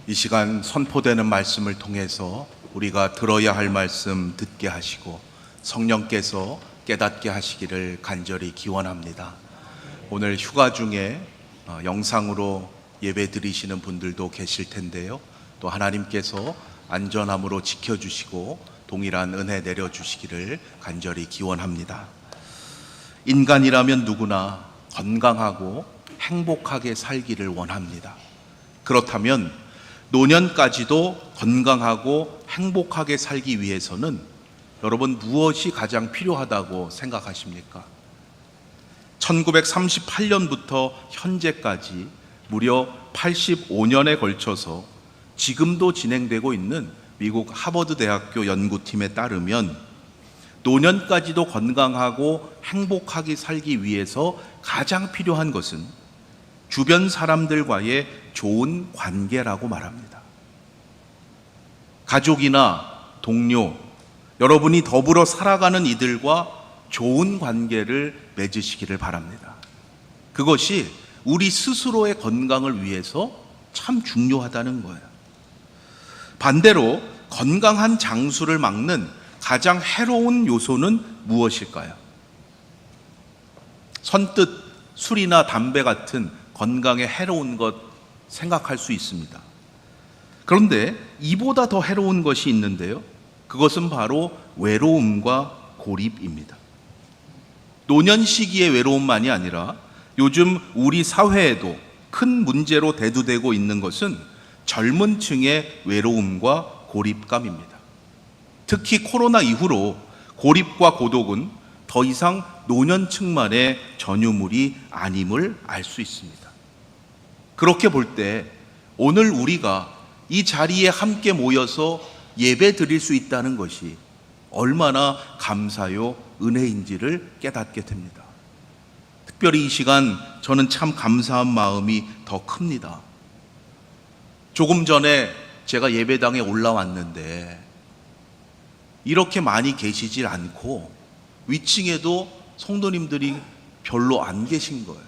이 시간 선포되는 말씀을 통해서 우리가 들어야 할 말씀 듣게 하시고 성령께서 깨닫게 하시기를 간절히 기원합니다. 오늘 휴가 중에 영상으로 예배 드리시는 분들도 계실 텐데요. 또 하나님께서 안전함으로 지켜주시고 동일한 은혜 내려주시기를 간절히 기원합니다. 인간이라면 누구나 건강하고 행복하게 살기를 원합니다. 그렇다면 노년까지도 건강하고 행복하게 살기 위해서는 여러분 무엇이 가장 필요하다고 생각하십니까? 1938년부터 현재까지 무려 85년에 걸쳐서 지금도 진행되고 있는 미국 하버드 대학교 연구팀에 따르면 노년까지도 건강하고 행복하게 살기 위해서 가장 필요한 것은 주변 사람들과의 좋은 관계라고 말합니다. 가족이나 동료, 여러분이 더불어 살아가는 이들과 좋은 관계를 맺으시기를 바랍니다. 그것이 우리 스스로의 건강을 위해서 참 중요하다는 거예요. 반대로 건강한 장수를 막는 가장 해로운 요소는 무엇일까요? 선뜻 술이나 담배 같은 건강에 해로운 것 생각할 수 있습니다. 그런데 이보다 더 해로운 것이 있는데요. 그것은 바로 외로움과 고립입니다. 노년 시기의 외로움만이 아니라 요즘 우리 사회에도 큰 문제로 대두되고 있는 것은 젊은 층의 외로움과 고립감입니다. 특히 코로나 이후로 고립과 고독은 더 이상 노년층만의 전유물이 아님을 알 수 있습니다. 그렇게 볼 때 오늘 우리가 이 자리에 함께 모여서 예배 드릴 수 있다는 것이 얼마나 감사요 은혜인지를 깨닫게 됩니다. 특별히 이 시간 저는 참 감사한 마음이 더 큽니다. 조금 전에 제가 예배당에 올라왔는데 이렇게 많이 계시질 않고 위층에도 성도님들이 별로 안 계신 거예요.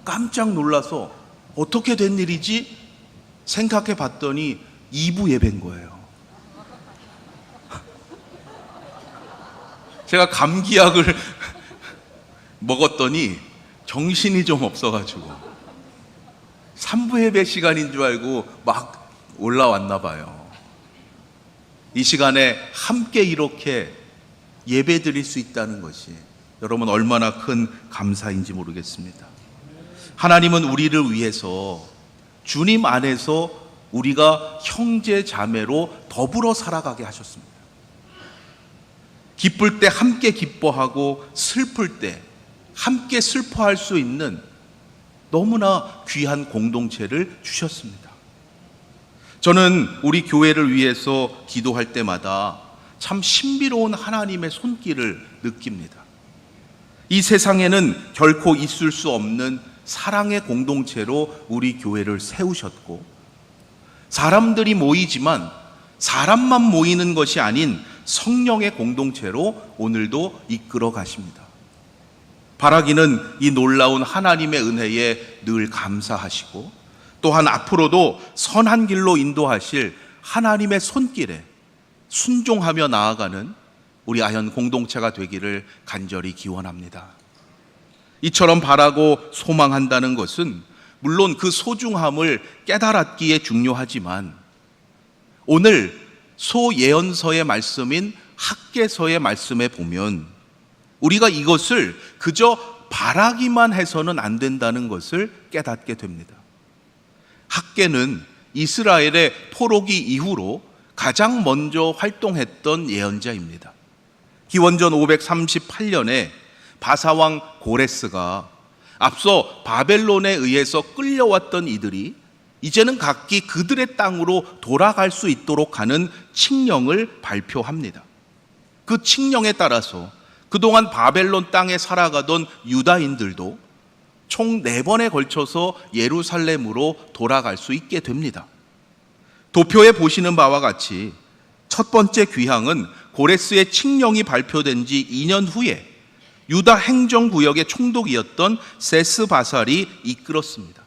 깜짝 놀라서 어떻게 된 일이지? 생각해 봤더니 2부 예배인 거예요. 제가 감기약을 먹었더니 정신이 좀 없어가지고 3부 예배 시간인 줄 알고 막 올라왔나 봐요. 이 시간에 함께 이렇게 예배 드릴 수 있다는 것이 여러분 얼마나 큰 감사인지 모르겠습니다. 하나님은 우리를 위해서 주님 안에서 우리가 형제 자매로 더불어 살아가게 하셨습니다. 기쁠 때 함께 기뻐하고 슬플 때 함께 슬퍼할 수 있는 너무나 귀한 공동체를 주셨습니다. 저는 우리 교회를 위해서 기도할 때마다 참 신비로운 하나님의 손길을 느낍니다. 이 세상에는 결코 있을 수 없는 사랑의 공동체로 우리 교회를 세우셨고, 사람들이 모이지만 사람만 모이는 것이 아닌 성령의 공동체로 오늘도 이끌어 가십니다. 바라기는 이 놀라운 하나님의 은혜에 늘 감사하시고 또한 앞으로도 선한 길로 인도하실 하나님의 손길에 순종하며 나아가는 우리 아현 공동체가 되기를 간절히 기원합니다. 이처럼 바라고 소망한다는 것은 물론 그 소중함을 깨달았기에 중요하지만 오늘 소예언서의 말씀인 학개서의 말씀에 보면 우리가 이것을 그저 바라기만 해서는 안 된다는 것을 깨닫게 됩니다. 학개는 이스라엘의 포로기 이후로 가장 먼저 활동했던 예언자입니다. 기원전 538년에 바사왕 고레스가 앞서 바벨론에 의해서 끌려왔던 이들이 이제는 각기 그들의 땅으로 돌아갈 수 있도록 하는 칙령을 발표합니다. 그 칙령에 따라서 그동안 바벨론 땅에 살아가던 유다인들도 총 4번에 걸쳐서 예루살렘으로 돌아갈 수 있게 됩니다. 도표에 보시는 바와 같이 첫 번째 귀향은 고레스의 칙령이 발표된 지 2년 후에 유다 행정구역의 총독이었던 세스바살이 이끌었습니다.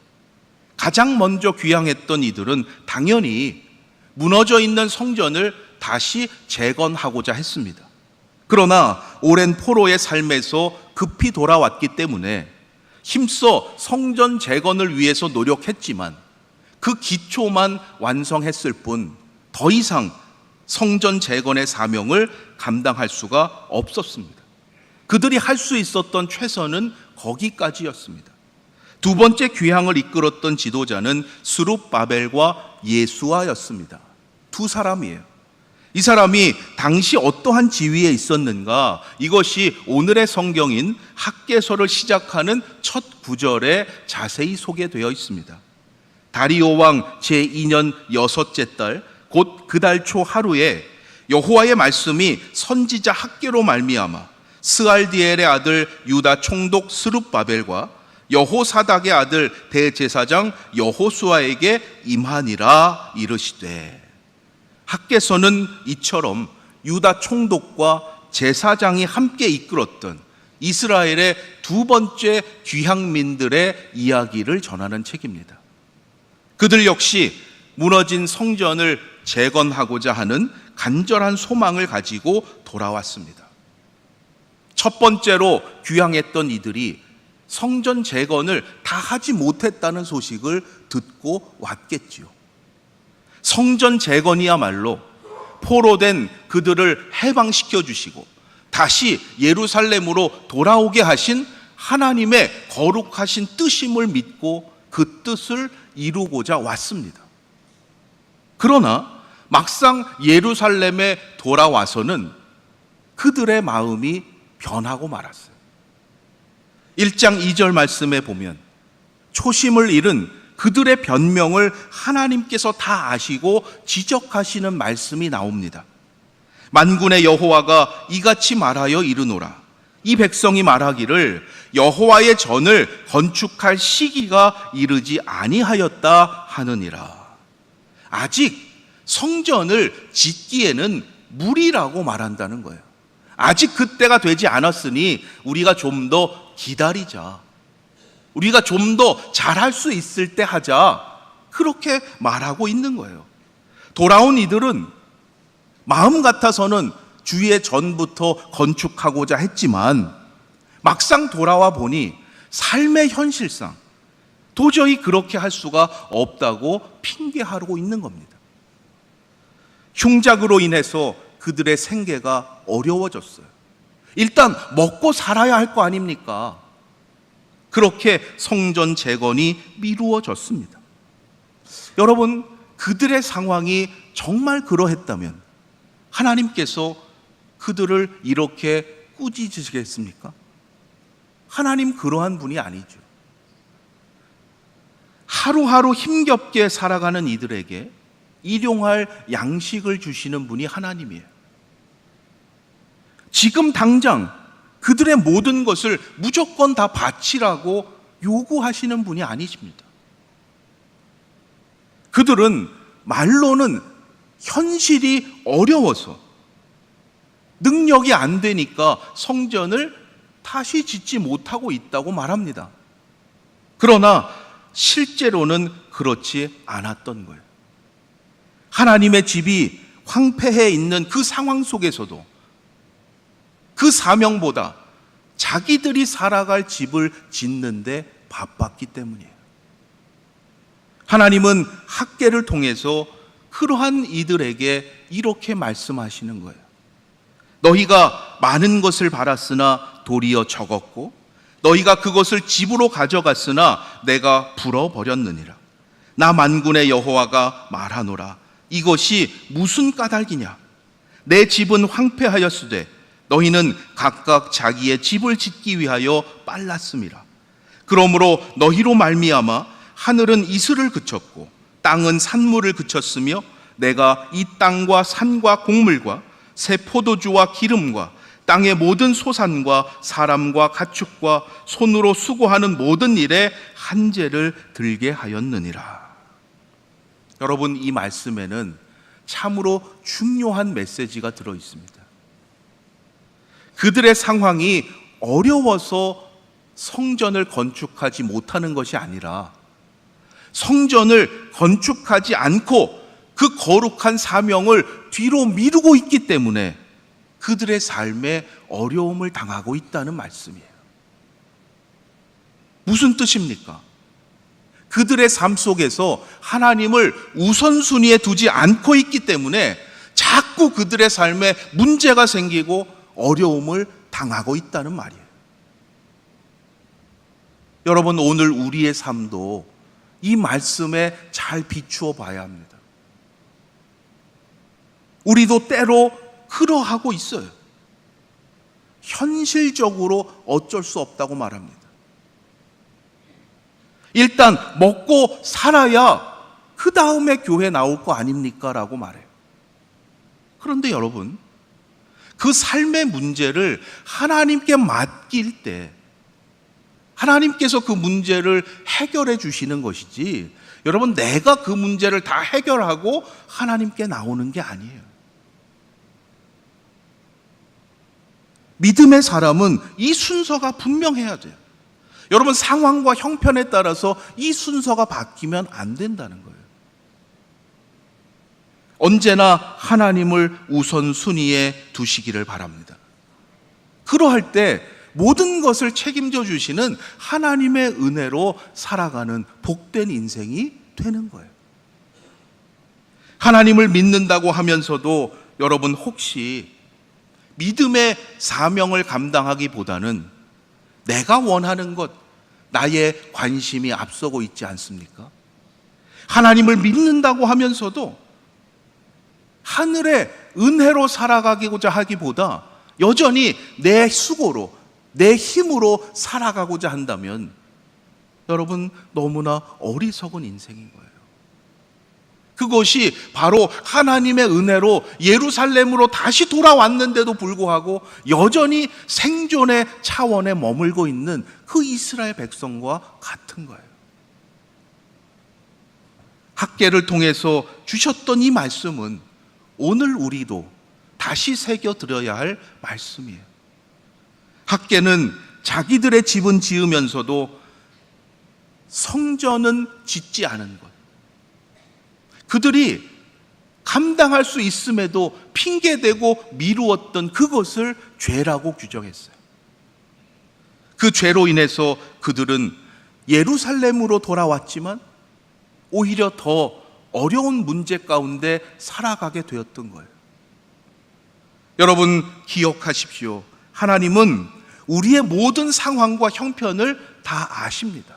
가장 먼저 귀향했던 이들은 당연히 무너져 있는 성전을 다시 재건하고자 했습니다. 그러나 오랜 포로의 삶에서 급히 돌아왔기 때문에 힘써 성전 재건을 위해서 노력했지만 그 기초만 완성했을 뿐 더 이상 성전 재건의 사명을 감당할 수가 없었습니다. 그들이 할 수 있었던 최선은 거기까지였습니다. 두 번째 귀향을 이끌었던 지도자는 스룹바벨과 예수아였습니다. 두 사람이에요. 이 사람이 당시 어떠한 지위에 있었는가? 이것이 오늘의 성경인 학개서를 시작하는 첫 구절에 자세히 소개되어 있습니다. 다리오 왕 제2년 6째 달 곧 그 달 초 하루에 여호와의 말씀이 선지자 학개로 말미암아 스알디엘의 아들 유다 총독 스룹바벨과 여호사닥의 아들 대제사장 여호수아에게 임하니라 이르시되, 학개서는 이처럼 유다 총독과 제사장이 함께 이끌었던 이스라엘의 두 번째 귀향민들의 이야기를 전하는 책입니다. 그들 역시 무너진 성전을 재건하고자 하는 간절한 소망을 가지고 돌아왔습니다. 첫 번째로 귀향했던 이들이 성전 재건을 다 하지 못했다는 소식을 듣고 왔겠지요. 성전 재건이야말로 포로된 그들을 해방시켜 주시고 다시 예루살렘으로 돌아오게 하신 하나님의 거룩하신 뜻임을 믿고 그 뜻을 이루고자 왔습니다. 그러나 막상 예루살렘에 돌아와서는 그들의 마음이 변하고 말았어요. 1장 2절 말씀에 보면 초심을 잃은 그들의 변명을 하나님께서 다 아시고 지적하시는 말씀이 나옵니다. 만군의 여호와가 이같이 말하여 이르노라. 이 백성이 말하기를 여호와의 전을 건축할 시기가 이르지 아니하였다 하느니라. 아직 성전을 짓기에는 무리라고 말한다는 거예요. 아직 그때가 되지 않았으니 우리가 좀 더 기다리자. 우리가 좀 더 잘할 수 있을 때 하자. 그렇게 말하고 있는 거예요. 돌아온 이들은 마음 같아서는 주의 전부터 건축하고자 했지만 막상 돌아와 보니 삶의 현실상 도저히 그렇게 할 수가 없다고 핑계하고 있는 겁니다. 흉작으로 인해서 그들의 생계가 어려워졌어요. 일단 먹고 살아야 할 거 아닙니까? 그렇게 성전 재건이 미루어졌습니다. 여러분, 그들의 상황이 정말 그러했다면 하나님께서 그들을 이렇게 꾸짖으시겠습니까? 하나님 그러한 분이 아니죠. 하루하루 힘겹게 살아가는 이들에게 일용할 양식을 주시는 분이 하나님이에요. 지금 당장 그들의 모든 것을 무조건 다 바치라고 요구하시는 분이 아니십니다. 그들은 말로는 현실이 어려워서 능력이 안 되니까 성전을 다시 짓지 못하고 있다고 말합니다. 그러나 실제로는 그렇지 않았던 거예요. 하나님의 집이 황폐해 있는 그 상황 속에서도 그 사명보다 자기들이 살아갈 집을 짓는데 바빴기 때문이에요. 하나님은 학개를 통해서 그러한 이들에게 이렇게 말씀하시는 거예요. 너희가 많은 것을 바랐으나 도리어 적었고 너희가 그것을 집으로 가져갔으나 내가 불어버렸느니라. 나 만군의 여호와가 말하노라. 이것이 무슨 까닭이냐? 내 집은 황폐하였으되 너희는 각각 자기의 집을 짓기 위하여 빨랐음이라. 그러므로 너희로 말미암아 하늘은 이슬을 그쳤고 땅은 산물을 그쳤으며 내가 이 땅과 산과 곡물과 새 포도주와 기름과 땅의 모든 소산과 사람과 가축과 손으로 수고하는 모든 일에 한재를 들게 하였느니라. 여러분, 이 말씀에는 참으로 중요한 메시지가 들어 있습니다. 그들의 상황이 어려워서 성전을 건축하지 못하는 것이 아니라 성전을 건축하지 않고 그 거룩한 사명을 뒤로 미루고 있기 때문에 그들의 삶에 어려움을 당하고 있다는 말씀이에요. 무슨 뜻입니까? 그들의 삶 속에서 하나님을 우선순위에 두지 않고 있기 때문에 자꾸 그들의 삶에 문제가 생기고 어려움을 당하고 있다는 말이에요. 여러분, 오늘 우리의 삶도 이 말씀에 잘 비추어 봐야 합니다. 우리도 때로 그러하고 있어요. 현실적으로 어쩔 수 없다고 말합니다. 일단 먹고 살아야 그 다음에 교회 나올 거 아닙니까? 라고 말해요. 그런데 여러분, 그 삶의 문제를 하나님께 맡길 때 하나님께서 그 문제를 해결해 주시는 것이지, 여러분, 내가 그 문제를 다 해결하고 하나님께 나오는 게 아니에요. 믿음의 사람은 이 순서가 분명해야 돼요. 여러분, 상황과 형편에 따라서 이 순서가 바뀌면 안 된다는 거예요. 언제나 하나님을 우선순위에 두시기를 바랍니다. 그러할 때 모든 것을 책임져 주시는 하나님의 은혜로 살아가는 복된 인생이 되는 거예요. 하나님을 믿는다고 하면서도 여러분, 혹시 믿음의 사명을 감당하기보다는 내가 원하는 것, 나의 관심이 앞서고 있지 않습니까? 하나님을 믿는다고 하면서도 하늘의 은혜로 살아가고자 하기보다 여전히 내 수고로, 내 힘으로 살아가고자 한다면 여러분, 너무나 어리석은 인생인 거예요. 그것이 바로 하나님의 은혜로 예루살렘으로 다시 돌아왔는데도 불구하고 여전히 생존의 차원에 머물고 있는 그 이스라엘 백성과 같은 거예요. 학개를 통해서 주셨던 이 말씀은 오늘 우리도 다시 새겨들어야 할 말씀이에요. 학개는 자기들의 집은 지으면서도 성전은 짓지 않은 것, 그들이 감당할 수 있음에도 핑계대고 미루었던 그것을 죄라고 규정했어요. 그 죄로 인해서 그들은 예루살렘으로 돌아왔지만 오히려 더 어려운 문제 가운데 살아가게 되었던 거예요. 여러분, 기억하십시오. 하나님은 우리의 모든 상황과 형편을 다 아십니다.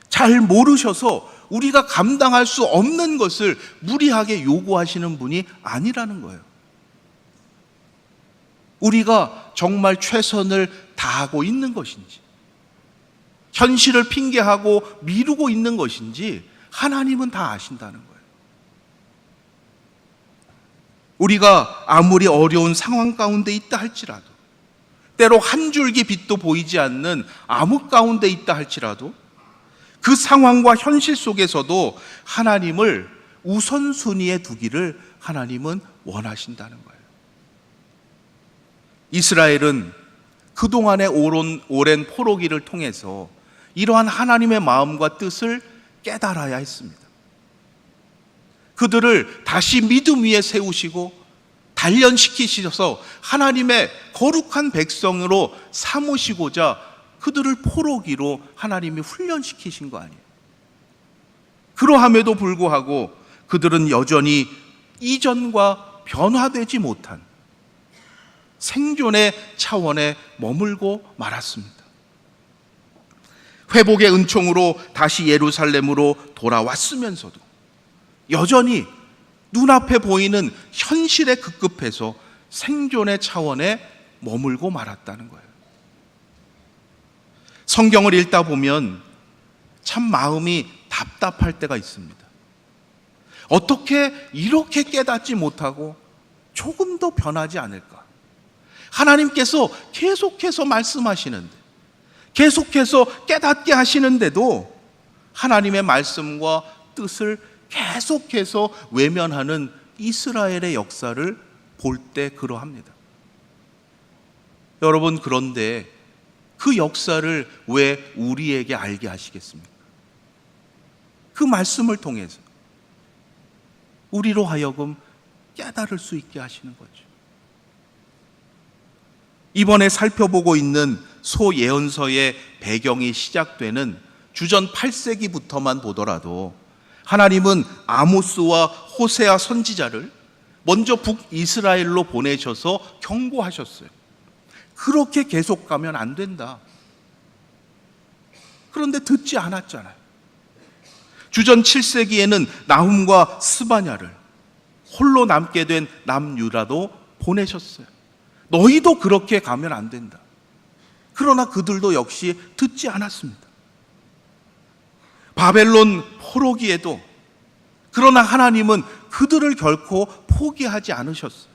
잘 모르셔서 우리가 감당할 수 없는 것을 무리하게 요구하시는 분이 아니라는 거예요. 우리가 정말 최선을 다하고 있는 것인지, 현실을 핑계하고 미루고 있는 것인지 하나님은 다 아신다는 거예요. 우리가 아무리 어려운 상황 가운데 있다 할지라도, 때로 한 줄기 빛도 보이지 않는 암흑 가운데 있다 할지라도 그 상황과 현실 속에서도 하나님을 우선순위에 두기를 하나님은 원하신다는 거예요. 이스라엘은 그동안의 오랜 포로기를 통해서 이러한 하나님의 마음과 뜻을 깨달아야 했습니다. 그들을 다시 믿음 위에 세우시고 단련시키셔서 하나님의 거룩한 백성으로 삼으시고자 그들을 포로기로 하나님이 훈련시키신 거 아니에요. 그러함에도 불구하고 그들은 여전히 이전과 변화되지 못한 생존의 차원에 머물고 말았습니다. 회복의 은총으로 다시 예루살렘으로 돌아왔으면서도 여전히 눈앞에 보이는 현실에 급급해서 생존의 차원에 머물고 말았다는 거예요. 성경을 읽다 보면 참 마음이 답답할 때가 있습니다. 어떻게 이렇게 깨닫지 못하고 조금 더 변하지 않을까? 하나님께서 계속해서 말씀하시는데, 계속해서 깨닫게 하시는데도 하나님의 말씀과 뜻을 계속해서 외면하는 이스라엘의 역사를 볼 때 그러합니다. 여러분, 그런데 그 역사를 왜 우리에게 알게 하시겠습니까? 그 말씀을 통해서 우리로 하여금 깨달을 수 있게 하시는 거죠. 이번에 살펴보고 있는 소예언서의 배경이 시작되는 주전 8세기부터만 보더라도 하나님은 아모스와 호세아 선지자를 먼저 북이스라엘로 보내셔서 경고하셨어요. 그렇게 계속 가면 안 된다. 그런데 듣지 않았잖아요. 주전 7세기에는 나훔과 스바냐를 홀로 남게 된 남유다도 보내셨어요. 너희도 그렇게 가면 안 된다. 그러나 그들도 역시 듣지 않았습니다. 바벨론 포로기에도 그러나 하나님은 그들을 결코 포기하지 않으셨어요.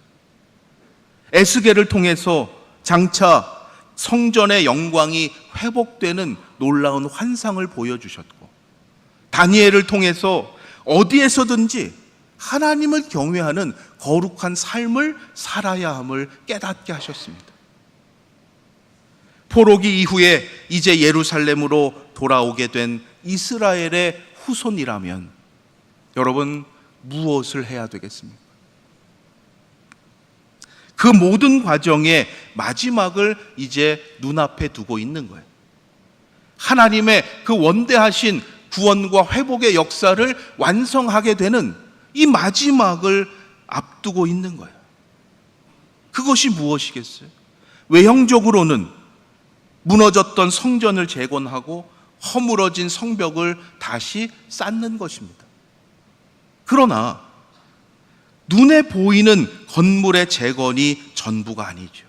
에스겔을 통해서 장차 성전의 영광이 회복되는 놀라운 환상을 보여주셨고, 다니엘을 통해서 어디에서든지 하나님을 경외하는 거룩한 삶을 살아야 함을 깨닫게 하셨습니다. 포로기 이후에 이제 예루살렘으로 돌아오게 된 이스라엘의 후손이라면 여러분 무엇을 해야 되겠습니까? 그 모든 과정의 마지막을 이제 눈앞에 두고 있는 거예요. 하나님의 그 원대하신 구원과 회복의 역사를 완성하게 되는 이 마지막을 앞두고 있는 거예요. 그것이 무엇이겠어요? 외형적으로는 무너졌던 성전을 재건하고 허물어진 성벽을 다시 쌓는 것입니다. 그러나 눈에 보이는 건물의 재건이 전부가 아니죠.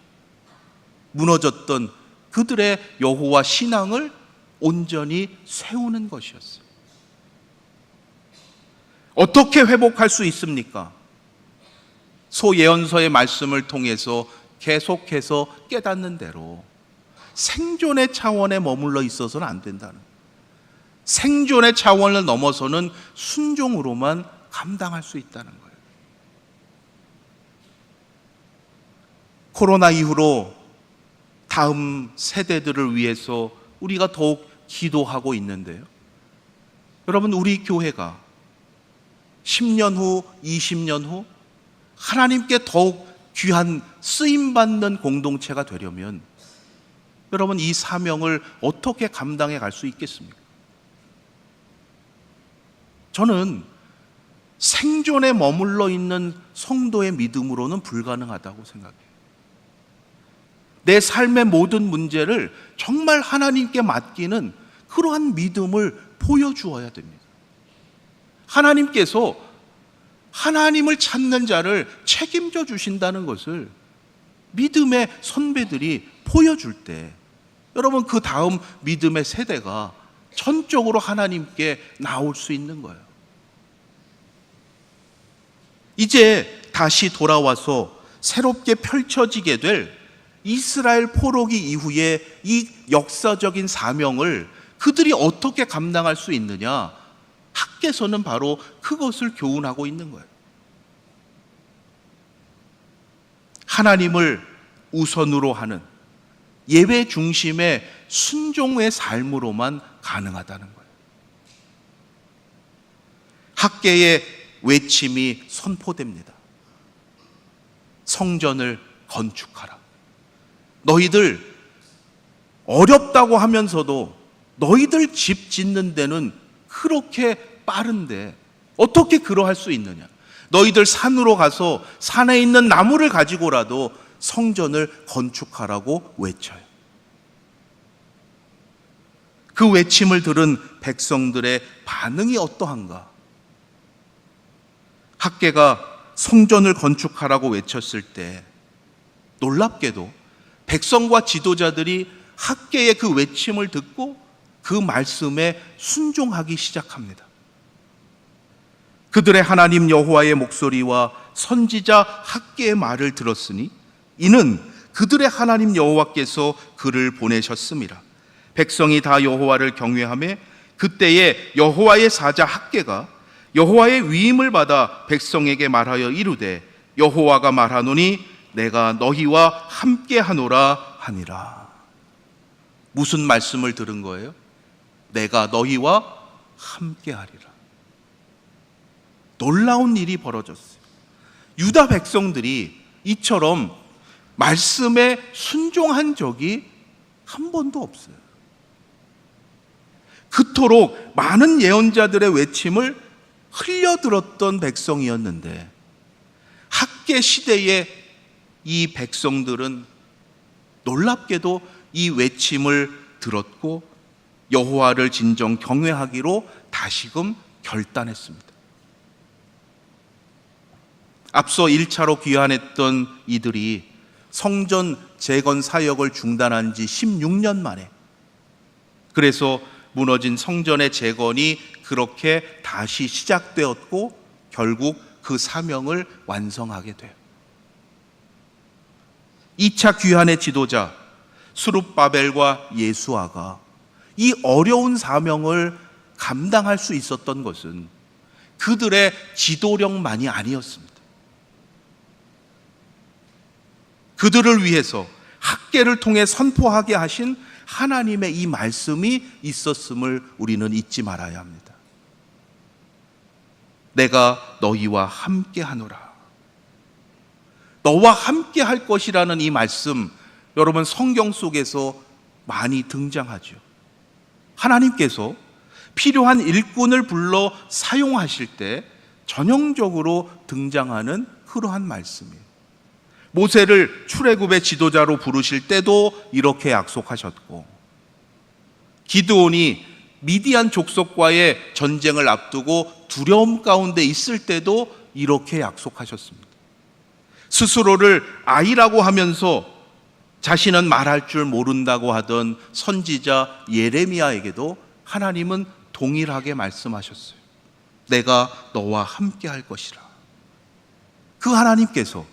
무너졌던 그들의 여호와 신앙을 온전히 세우는 것이었어요. 어떻게 회복할 수 있습니까? 소예언서의 말씀을 통해서 계속해서 깨닫는 대로 생존의 차원에 머물러 있어서는 안 된다는 거예요. 생존의 차원을 넘어서는 순종으로만 감당할 수 있다는 거예요. 코로나 이후로 다음 세대들을 위해서 우리가 더욱 기도하고 있는데요. 여러분, 우리 교회가 10년 후, 20년 후 하나님께 더욱 귀한 쓰임받는 공동체가 되려면 여러분, 이 사명을 어떻게 감당해 갈 수 있겠습니까? 저는 생존에 머물러 있는 성도의 믿음으로는 불가능하다고 생각해요. 내 삶의 모든 문제를 정말 하나님께 맡기는 그러한 믿음을 보여주어야 됩니다. 하나님께서 하나님을 찾는 자를 책임져 주신다는 것을 믿음의 선배들이 보여줄 때 여러분, 그 다음 믿음의 세대가 전적으로 하나님께 나올 수 있는 거예요. 이제 다시 돌아와서 새롭게 펼쳐지게 될 이스라엘 포로기 이후에 이 역사적인 사명을 그들이 어떻게 감당할 수 있느냐, 학계서는 바로 그것을 교훈하고 있는 거예요. 하나님을 우선으로 하는 예배 중심의 순종의 삶으로만 가능하다는 거예요. 학계의 외침이 선포됩니다. 성전을 건축하라. 너희들 어렵다고 하면서도 너희들 집 짓는 데는 그렇게 빠른데 어떻게 그러할 수 있느냐? 너희들 산으로 가서 산에 있는 나무를 가지고라도 성전을 건축하라고 외쳐요. 그 외침을 들은 백성들의 반응이 어떠한가? 학계가 성전을 건축하라고 외쳤을 때 놀랍게도 백성과 지도자들이 학계의 그 외침을 듣고 그 말씀에 순종하기 시작합니다. 그들의 하나님 여호와의 목소리와 선지자 학계의 말을 들었으니 이는 그들의 하나님 여호와께서 그를 보내셨습니다. 백성이 다 여호와를 경외하며 그때에 여호와의 사자 학계가 여호와의 위임을 받아 백성에게 말하여 이르되 여호와가 말하노니 내가 너희와 함께하노라 하니라. 무슨 말씀을 들은 거예요? 내가 너희와 함께하리라. 놀라운 일이 벌어졌어요. 유다 백성들이 이처럼 말씀에 순종한 적이 한 번도 없어요. 그토록 많은 예언자들의 외침을 흘려들었던 백성이었는데 학계 시대의 이 백성들은 놀랍게도 이 외침을 들었고 여호와를 진정 경외하기로 다시금 결단했습니다. 앞서 1차로 귀환했던 이들이 성전 재건 사역을 중단한 지 16년 만에, 그래서 무너진 성전의 재건이 그렇게 다시 시작되었고 결국 그 사명을 완성하게 돼요. 2차 귀환의 지도자 스룹바벨과 예수아가 이 어려운 사명을 감당할 수 있었던 것은 그들의 지도력만이 아니었습니다. 그들을 위해서 학계를 통해 선포하게 하신 하나님의 이 말씀이 있었음을 우리는 잊지 말아야 합니다. 내가 너희와 함께 하노라. 너와 함께 할 것이라는 이 말씀, 여러분 성경 속에서 많이 등장하죠. 하나님께서 필요한 일꾼을 불러 사용하실 때 전형적으로 등장하는 그러한 말씀이에요. 모세를 출애굽의 지도자로 부르실 때도 이렇게 약속하셨고, 기드온이 미디안 족속과의 전쟁을 앞두고 두려움 가운데 있을 때도 이렇게 약속하셨습니다. 스스로를 아이라고 하면서 자신은 말할 줄 모른다고 하던 선지자 예레미야에게도 하나님은 동일하게 말씀하셨어요. 내가 너와 함께 할 것이라. 그 하나님께서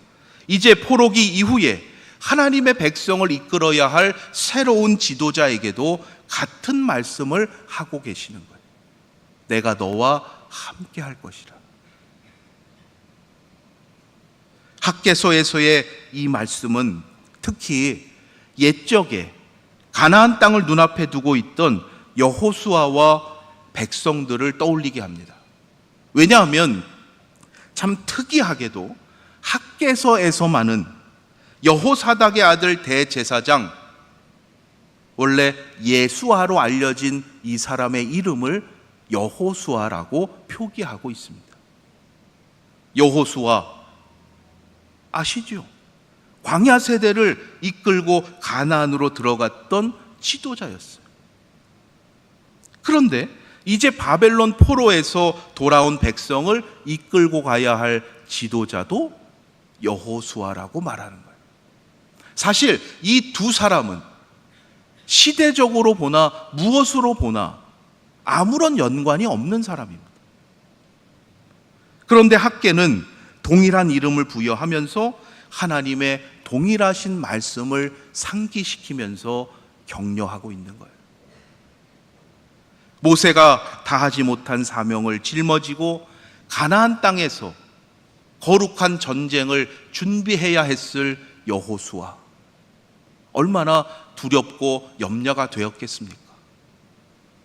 이제 포로기 이후에 하나님의 백성을 이끌어야 할 새로운 지도자에게도 같은 말씀을 하고 계시는 거예요. 내가 너와 함께 할 것이라. 학개서에서의 이 말씀은 특히 옛적에 가나안 땅을 눈앞에 두고 있던 여호수아와 백성들을 떠올리게 합니다. 왜냐하면 참 특이하게도 학개서에서만은 여호사닥의 아들 대제사장, 원래 예수아로 알려진 이 사람의 이름을 여호수아라고 표기하고 있습니다. 여호수아 아시죠? 광야 세대를 이끌고 가나안으로 들어갔던 지도자였어요. 그런데 이제 바벨론 포로에서 돌아온 백성을 이끌고 가야 할 지도자도 여호수아라고 말하는 거예요. 사실 이 두 사람은 시대적으로 보나 무엇으로 보나 아무런 연관이 없는 사람입니다. 그런데 학계는 동일한 이름을 부여하면서 하나님의 동일하신 말씀을 상기시키면서 격려하고 있는 거예요. 모세가 다하지 못한 사명을 짊어지고 가나안 땅에서 거룩한 전쟁을 준비해야 했을 여호수아, 얼마나 두렵고 염려가 되었겠습니까?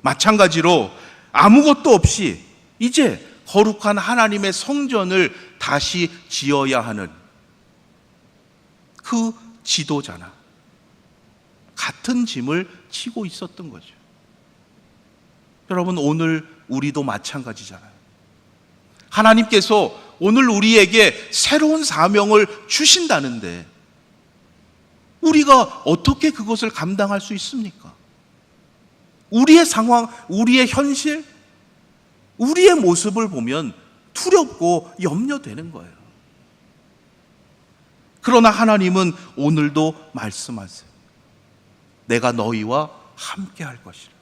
마찬가지로 아무것도 없이 이제 거룩한 하나님의 성전을 다시 지어야 하는 그 지도자나 같은 짐을 지고 있었던 거죠. 여러분, 오늘 우리도 마찬가지잖아요. 하나님께서 오늘 우리에게 새로운 사명을 주신다는데 우리가 어떻게 그것을 감당할 수 있습니까? 우리의 상황, 우리의 현실, 우리의 모습을 보면 두렵고 염려되는 거예요. 그러나 하나님은 오늘도 말씀하세요. 내가 너희와 함께 할 것이라.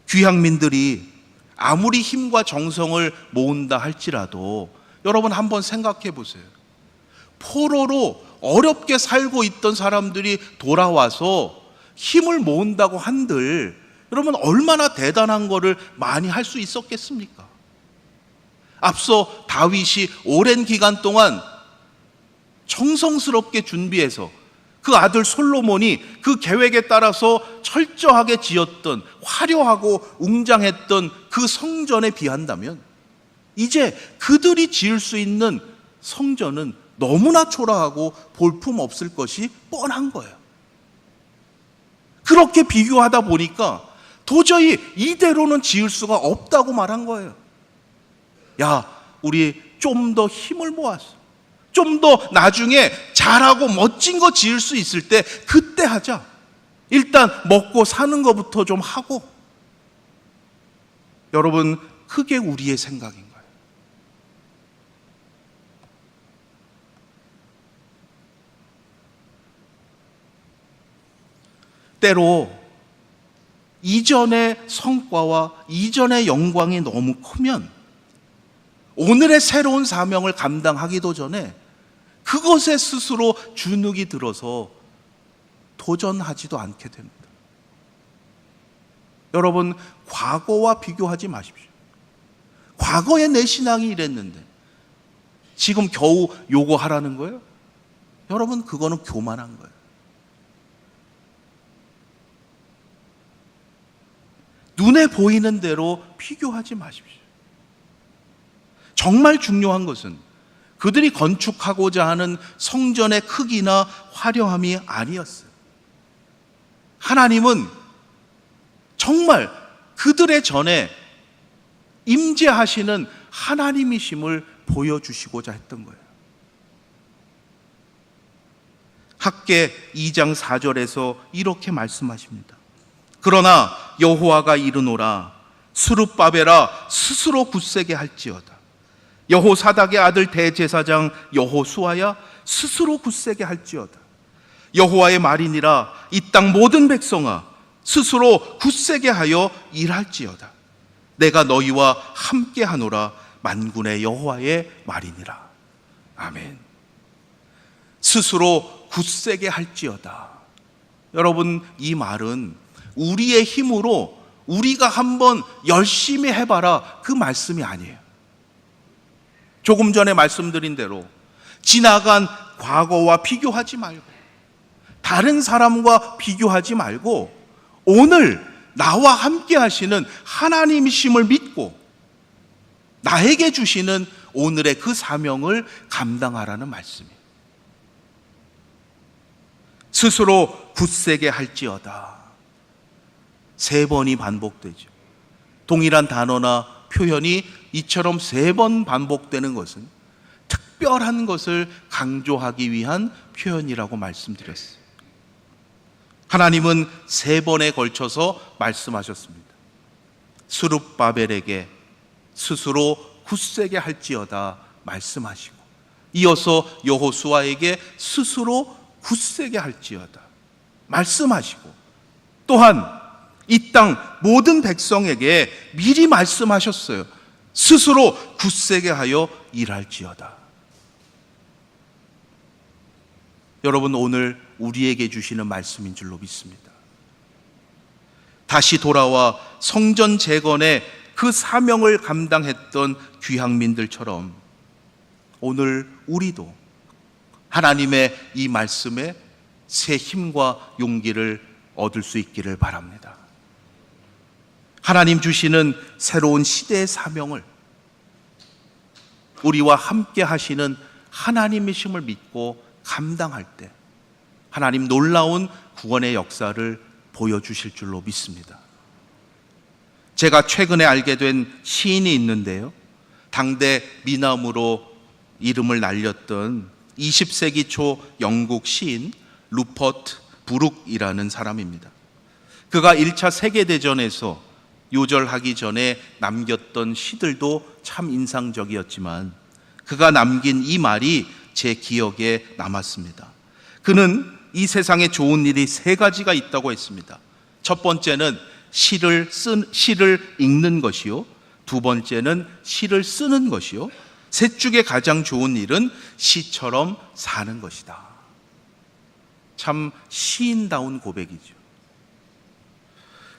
귀향민들이 아무리 힘과 정성을 모은다 할지라도 여러분 한번 생각해 보세요. 포로로 어렵게 살고 있던 사람들이 돌아와서 힘을 모은다고 한들 여러분 얼마나 대단한 거를 많이 할 수 있었겠습니까? 앞서 다윗이 오랜 기간 동안 정성스럽게 준비해서 그 아들 솔로몬이 그 계획에 따라서 철저하게 지었던 화려하고 웅장했던 그 성전에 비한다면 이제 그들이 지을 수 있는 성전은 너무나 초라하고 볼품없을 것이 뻔한 거예요. 그렇게 비교하다 보니까 도저히 이대로는 지을 수가 없다고 말한 거예요. 야, 우리 좀 더 힘을 모아서 좀 더 나중에 잘하고 멋진 거 지을 수 있을 때 그때 하자. 일단 먹고 사는 것부터 좀 하고. 여러분, 그게 우리의 생각인 거예요. 때로 이전의 성과와 이전의 영광이 너무 크면 오늘의 새로운 사명을 감당하기도 전에 그것에 스스로 주눅이 들어서 도전하지도 않게 됩니다. 여러분, 과거와 비교하지 마십시오. 과거에 내 신앙이 이랬는데 지금 겨우 요거 하라는 거예요? 여러분, 그거는 교만한 거예요. 눈에 보이는 대로 비교하지 마십시오. 정말 중요한 것은 그들이 건축하고자 하는 성전의 크기나 화려함이 아니었어요. 하나님은 정말 그들의 전에 임재하시는 하나님이심을 보여주시고자 했던 거예요. 학개 2장 4절에서 이렇게 말씀하십니다. 그러나 여호와가 이르노라 스룹바벨아 스스로 굳세게 할지어다. 여호사닥의 아들 대제사장 여호수아야 스스로 굳세게 할지어다. 여호와의 말이니라 이 땅 모든 백성아 스스로 굳세게 하여 일할지어다. 내가 너희와 함께하노라 만군의 여호와의 말이니라. 아멘. 스스로 굳세게 할지어다. 여러분, 이 말은 우리의 힘으로 우리가 한번 열심히 해봐라 그 말씀이 아니에요. 조금 전에 말씀드린 대로 지나간 과거와 비교하지 말고 다른 사람과 비교하지 말고 오늘 나와 함께 하시는 하나님이심을 믿고 나에게 주시는 오늘의 그 사명을 감당하라는 말씀이에요. 스스로 굳세게 할지어다. 3번이 반복되죠. 동일한 단어나 표현이 이처럼 3번 반복되는 것은 특별한 것을 강조하기 위한 표현이라고 말씀드렸어요. 하나님은 3번에 걸쳐서 말씀하셨습니다. 스룹바벨에게 스스로 굳세게 할지어다 말씀하시고, 이어서 여호수아에게 스스로 굳세게 할지어다 말씀하시고, 또한 이 땅 모든 백성에게 미리 말씀하셨어요. 스스로 굳세게 하여 일할지어다. 여러분, 오늘 우리에게 주시는 말씀인 줄로 믿습니다. 다시 돌아와 성전 재건의 그 사명을 감당했던 귀향민들처럼 오늘 우리도 하나님의 이 말씀에 새 힘과 용기를 얻을 수 있기를 바랍니다. 하나님 주시는 새로운 시대의 사명을 우리와 함께 하시는 하나님이심을 믿고 감당할 때 하나님 놀라운 구원의 역사를 보여주실 줄로 믿습니다. 제가 최근에 알게 된 시인이 있는데요, 당대 미남으로 이름을 날렸던 20세기 초 영국 시인 루퍼트 브룩이라는 사람입니다. 그가 1차 세계대전에서 요절하기 전에 남겼던 시들도 참 인상적이었지만 그가 남긴 이 말이 제 기억에 남았습니다. 그는 이 세상에 좋은 일이 3가지가 있다고 했습니다. 첫 번째는 시를 읽는 것이요, 두 번째는 시를 쓰는 것이요, 셋 중에 가장 좋은 일은 시처럼 사는 것이다. 참 시인다운 고백이죠.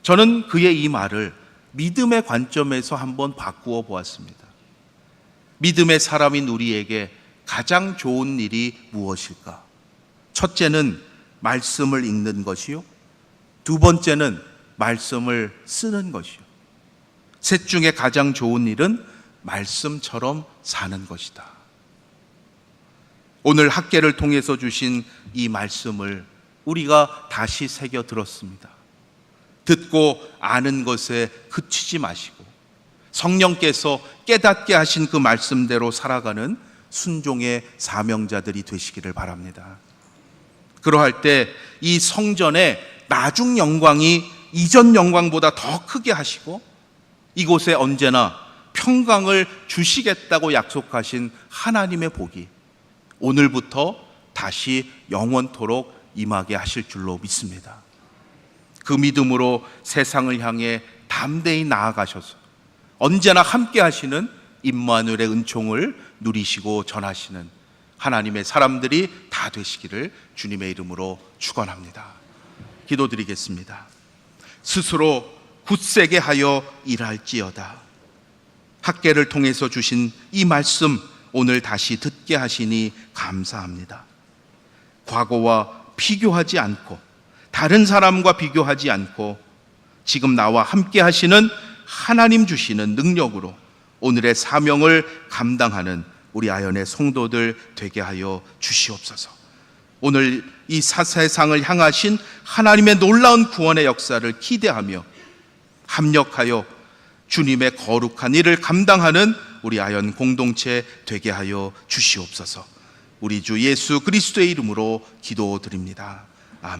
저는 그의 이 말을 믿음의 관점에서 한번 바꾸어 보았습니다. 믿음의 사람인 우리에게 가장 좋은 일이 무엇일까? 첫째는 말씀을 읽는 것이요. 두 번째는 말씀을 쓰는 것이요. 셋 중에 가장 좋은 일은 말씀처럼 사는 것이다. 오늘 학계를 통해서 주신 이 말씀을 우리가 다시 새겨 들었습니다. 듣고 아는 것에 그치지 마시고 성령께서 깨닫게 하신 그 말씀대로 살아가는 순종의 사명자들이 되시기를 바랍니다. 그러할 때 이 성전의 나중 영광이 이전 영광보다 더 크게 하시고 이곳에 언제나 평강을 주시겠다고 약속하신 하나님의 복이 오늘부터 다시 영원토록 임하게 하실 줄로 믿습니다. 그 믿음으로 세상을 향해 담대히 나아가셔서 언제나 함께 하시는 임마누엘의 은총을 누리시고 전하시는 하나님의 사람들이 다 되시기를 주님의 이름으로 축원합니다. 기도드리겠습니다. 스스로 굳세게 하여 일할지어다. 학계를 통해서 주신 이 말씀 오늘 다시 듣게 하시니 감사합니다. 과거와 비교하지 않고 다른 사람과 비교하지 않고 지금 나와 함께 하시는 하나님 주시는 능력으로 오늘의 사명을 감당하는 우리 아연의 성도들 되게 하여 주시옵소서. 오늘 이 세상을 향하신 하나님의 놀라운 구원의 역사를 기대하며 합력하여 주님의 거룩한 일을 감당하는 우리 아연 공동체 되게 하여 주시옵소서. 우리 주 예수 그리스도의 이름으로 기도드립니다.